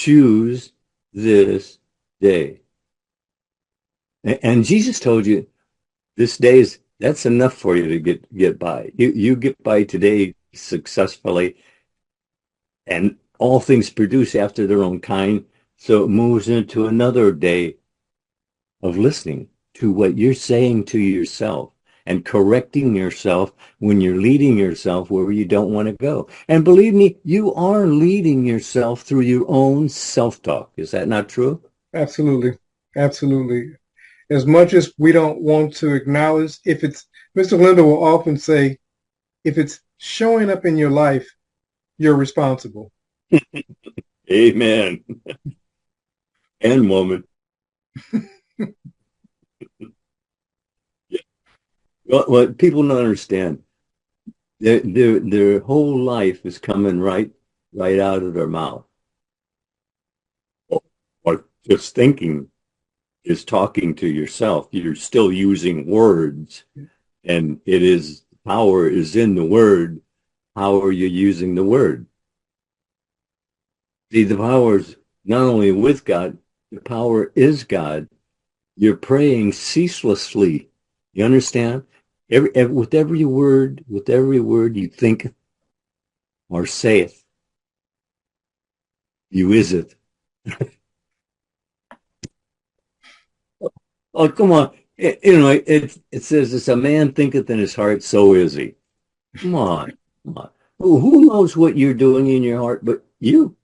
choose this day. And Jesus told you this day's that's enough for you to get by. You get by today successfully, and all things produce after their own kind. So it moves into another day of listening to what you're saying to yourself and correcting yourself when you're leading yourself where you don't want to go. And believe me, you are leading yourself through your own self-talk. Is that not true? Absolutely. Absolutely. As much as we don't want to acknowledge, if it's, Mr. Lindell will often say, if it's showing up in your life, you're responsible. Amen. And woman. What people don't understand, their whole life is coming right out of their mouth. Or just thinking is talking to yourself. You're still using words, and it is power is in the word. How are you using the word? See, the power is not only with God, the power is God. You're praying ceaselessly. You understand? With every word you think or saith, you is it. Oh, come on. It says, as a man thinketh in his heart, so is he. Come on. Come on. Who knows what you're doing in your heart but you?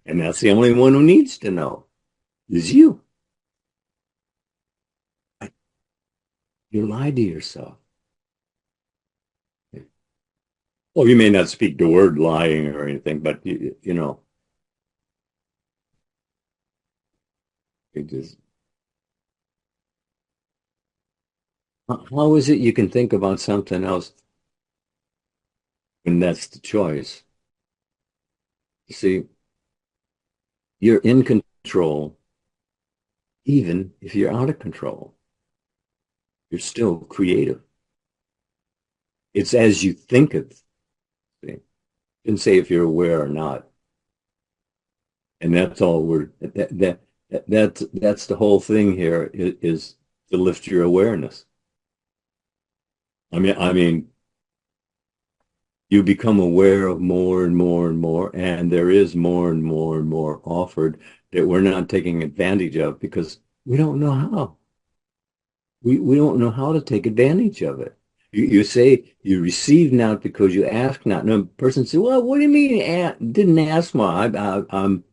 And that's the only one who needs to know is you. You lie to yourself. Well, you may not speak the word lying or anything, but you know, it just, how is it you can think about something else when that's the choice? You see, you're in control, even if you're out of control. You're still creative. It's as you think it. See? Didn't say if you're aware or not. And that's all that's the whole thing here is to lift your awareness. I mean, you become aware of more and more and more, and there is more and more and more offered that we're not taking advantage of because we don't know how. We don't know how to take advantage of it. You say you receive not because you ask not. No person says, "Well, what do you mean? Didn't ask more? I'm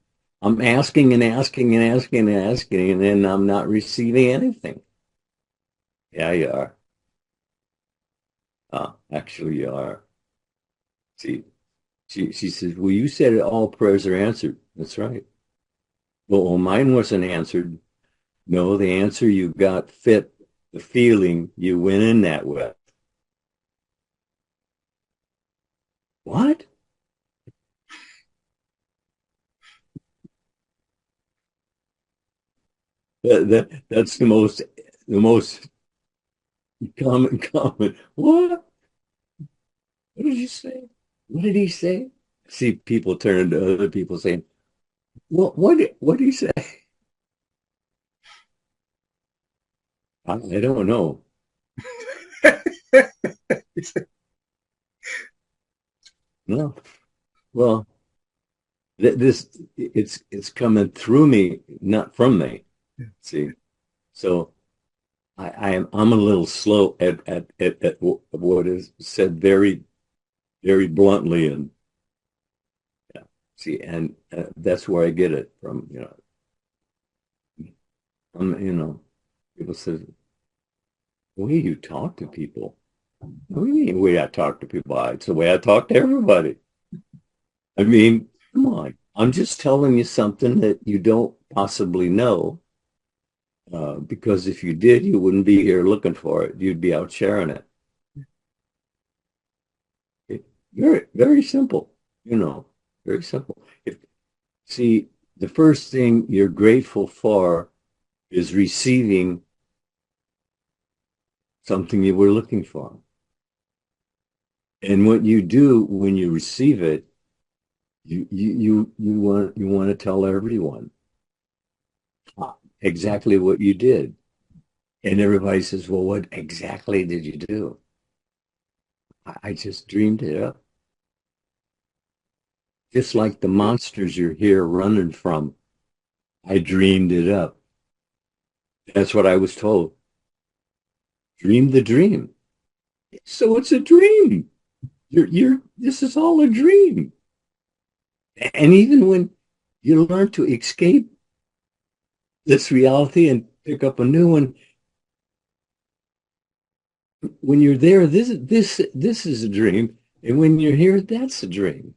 asking and asking and asking and asking, and then I'm not receiving anything." Yeah, you are. Actually, you are. See, she says, "Well, you said all prayers are answered." That's right. Well, mine wasn't answered. No, the answer you got fit the feeling you went in that with. What? That's the most common comment. What? What did you say? What did he say? See people turn to other people saying, what did he say? I don't know. No. Well, this it's coming through me, not from me. See, so I'm a little slow at what is said very bluntly, and yeah, see, and that's where I get it from. People say, the way you talk to people. What do you mean the way I talk to people? It's the way I talk to everybody. I mean, come on. I'm just telling you something that you don't possibly know. Because if you did, you wouldn't be here looking for it. You'd be out sharing it. Very, very simple, very simple. See, the first thing you're grateful for is receiving something you were looking for. And what you do when you receive it you want to tell everyone exactly what you did. And everybody says, well, what exactly did you do? I just dreamed it up. Just like the monsters you're here running from, I dreamed it up. That's what I was told. Dream the dream. So it's a dream. This is all a dream. And even when you learn to escape this reality and pick up a new one, when you're there, this is a dream. And when you're here, that's a dream.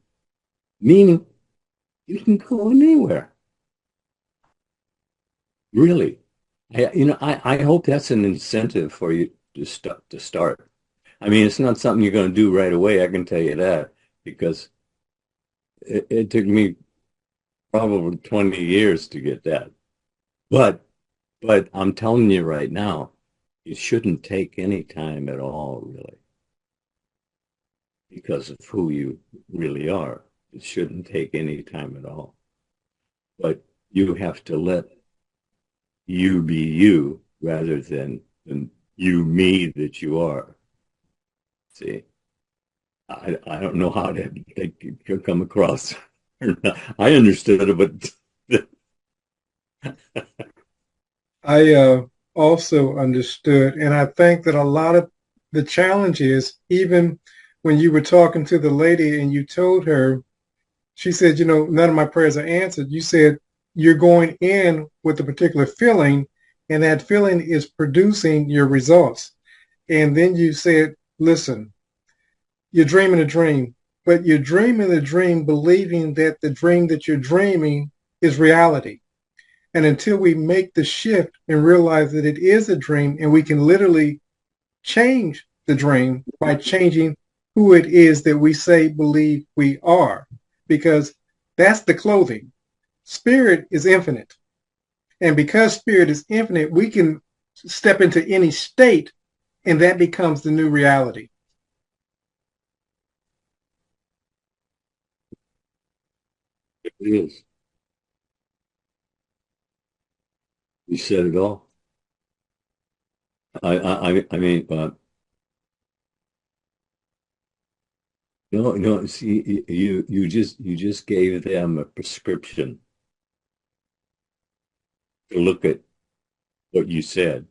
Meaning you can go anywhere. Really. I hope that's an incentive for you to start. I mean, it's not something you're going to do right away. I can tell you that because it took me probably 20 years to get that. But but I'm telling you right now, it shouldn't take any time at all, really, because of who you really are. It shouldn't take any time at all. But you have to let you be you rather than you me that you are. See, I don't know how that could come across. I understood it, but I also understood, and I think that a lot of the challenge is even when you were talking to the lady and you told her, she said, none of my prayers are answered. You said you're going in with a particular feeling, and that feeling is producing your results. And then you said, listen, you're dreaming a dream, but you're dreaming a dream believing that the dream that you're dreaming is reality. And until we make the shift and realize that it is a dream and we can literally change the dream by changing who it is that we say believe we are, because that's the clothing. Spirit is infinite. And because spirit is infinite, we can step into any state and that becomes the new reality. it is. You said it all. I mean, no, no. See, you just gave them a prescription to look at what you said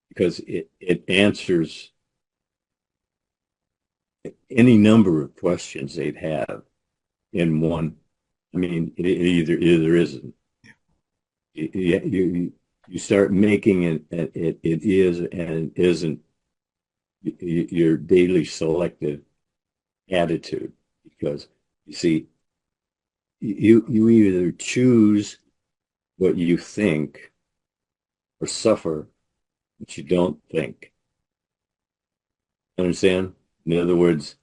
because it answers any number of questions they'd have in one. I mean, it either isn't. You start making it is and it isn't your daily selective attitude because you see you either choose what you think or suffer what you don't think. Understand? In other words,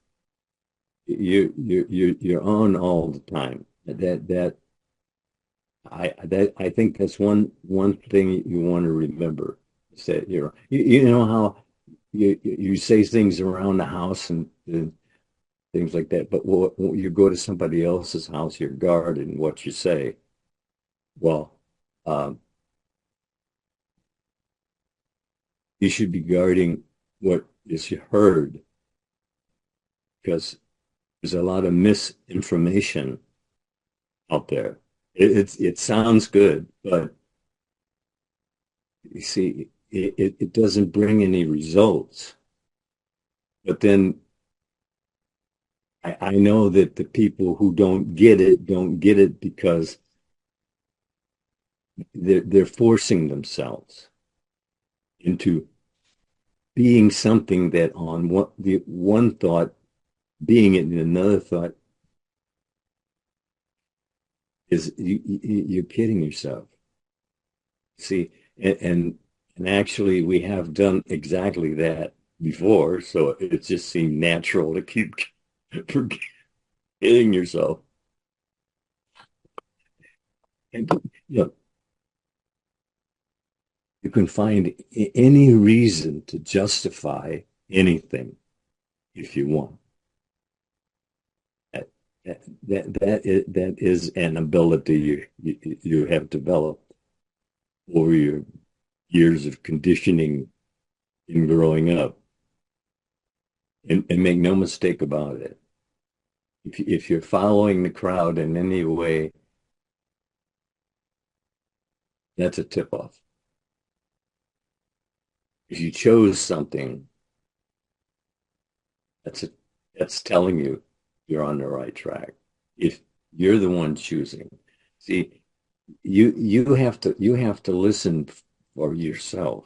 you're on all the time. I think that's one thing you want to remember is that you know how you say things around the house and things like that, but when you go to somebody else's house, you're guarding what you say. Well, um, you should be guarding what is heard because there's a lot of misinformation out there. It sounds good, but you see, it doesn't bring any results. But then I know that the people who don't get it because they're forcing themselves into being something that on the one thought, being it in another thought is you're kidding yourself. See, and actually we have done exactly that before, so it just seemed natural to keep forgetting yourself. And you can find any reason to justify anything if you want. that is an ability you have developed over your years of conditioning in growing up. And make no mistake about it. If you're following the crowd in any way, that's a tip-off. If you chose something, that's telling you you're on the right track. If you're the one choosing, see, you have to listen for yourself.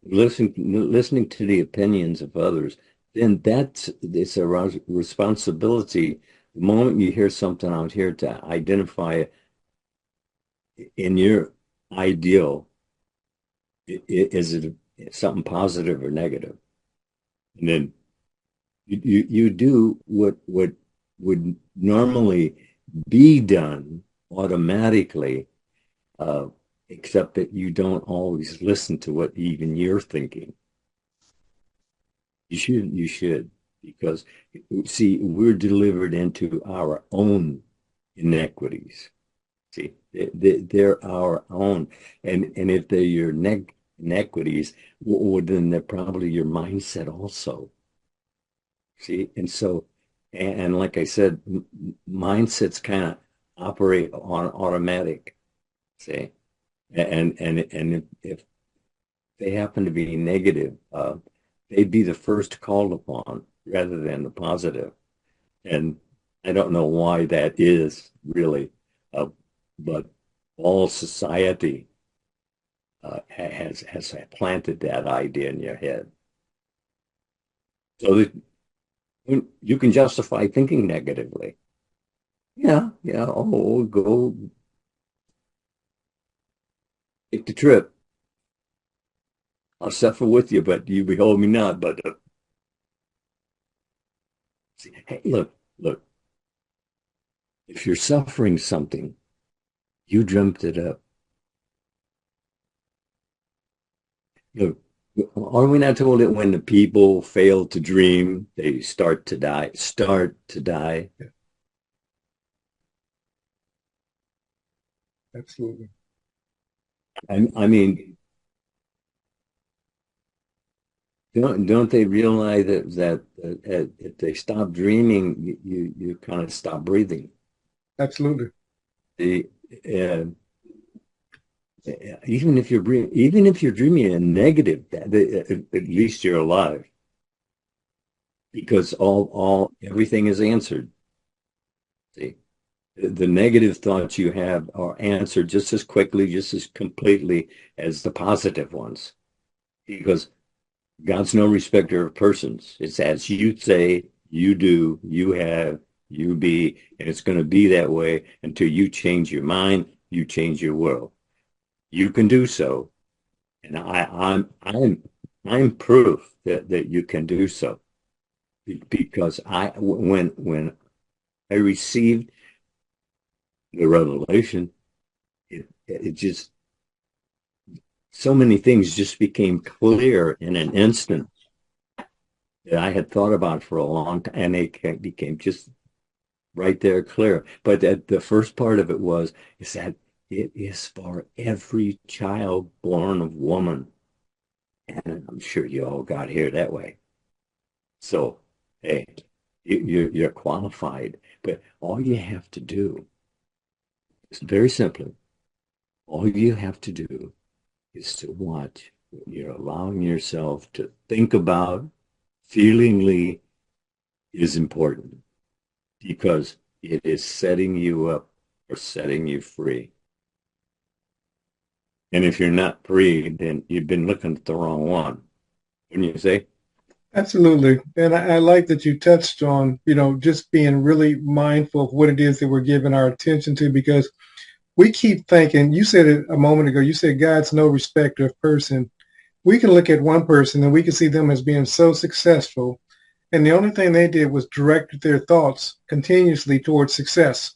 Listening to the opinions of others, then it's a responsibility. The moment you hear something out here, to identify in your ideal, is it something positive or negative? And then you do what would normally be done automatically, except that you don't always listen to what even you're thinking. You should, because see, we're delivered into our own inequities. See, they're our own, and if they're your inequities, well, then they're probably your mindset also. See, and so, and like I said, mindsets kind of operate on automatic. See, and if they happen to be negative, they'd be the first called upon rather than the positive. And I don't know why that is really, but all society has planted that idea in your head, so that you can justify thinking negatively. Yeah, yeah. Oh, go take the trip. I'll suffer with you, but you behold me not. But see, hey, look. If you're suffering something, you dreamt it up. Look, are we not told that when the people fail to dream, they start to die? Start to die. Absolutely. I mean, don't they realize that if they stop dreaming, you kind of stop breathing. Absolutely. The even if you're dreaming a negative, at least you're alive, because all everything is answered. See, the negative thoughts you have are answered just as quickly, just as completely as the positive ones, because God's no respecter of persons. It's as you say, you do, you have, you be, and it's going to be that way until you change your mind, you change your world. You can do so, and I'm proof that you can do so, because when I received the revelation, it just, so many things just became clear in an instant that I had thought about for a long time, and they became just right there clear. But the first part of it is that it is for every child born of woman. And I'm sure you all got here that way. So, hey, you're qualified. But all you have to do is, very simply, all you have to do is to watch what you're allowing yourself to think about feelingly is important, because it is setting you up or setting you free. And if you're not free, then you've been looking at the wrong one. Wouldn't you say? Absolutely. And I like that you touched on, just being really mindful of what it is that we're giving our attention to, because we keep thinking, you said it a moment ago, you said God's no respecter of person. We can look at one person and we can see them as being so successful, and the only thing they did was direct their thoughts continuously towards success.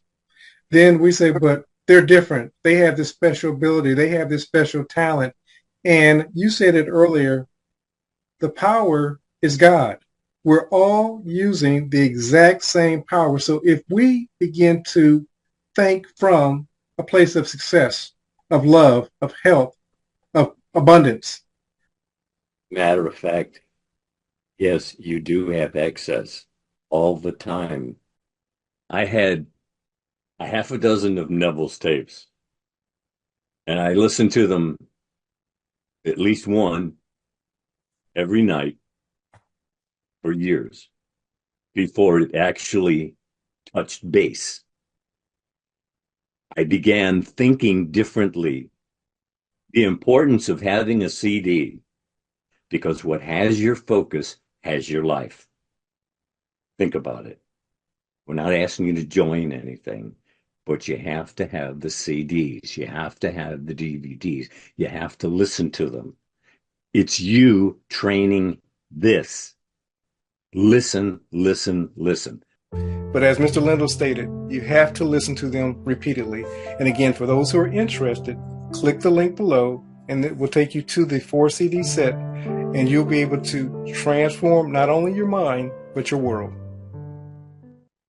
Then we say, but they're different. They have this special ability. They have this special talent. And you said it earlier, the power is God. we're all using the exact same power. So if we begin to think from a place of success, of love, of health, of abundance. Matter of fact, yes, you do have excess all the time. I had a half a dozen of Neville's tapes, and I listened to them at least one every night for years before it actually touched base. I began thinking differently. The importance of having a CD, because what has your focus has your life. Think about it. We're not asking you to join anything, but you have to have the CDs. You have to have the DVDs. You have to listen to them. It's you training this. Listen, listen, listen. But as Mr. Lindell stated, you have to listen to them repeatedly. And again, for those who are interested, click the link below and it will take you to the 4 CD set, and you'll be able to transform not only your mind, but your world.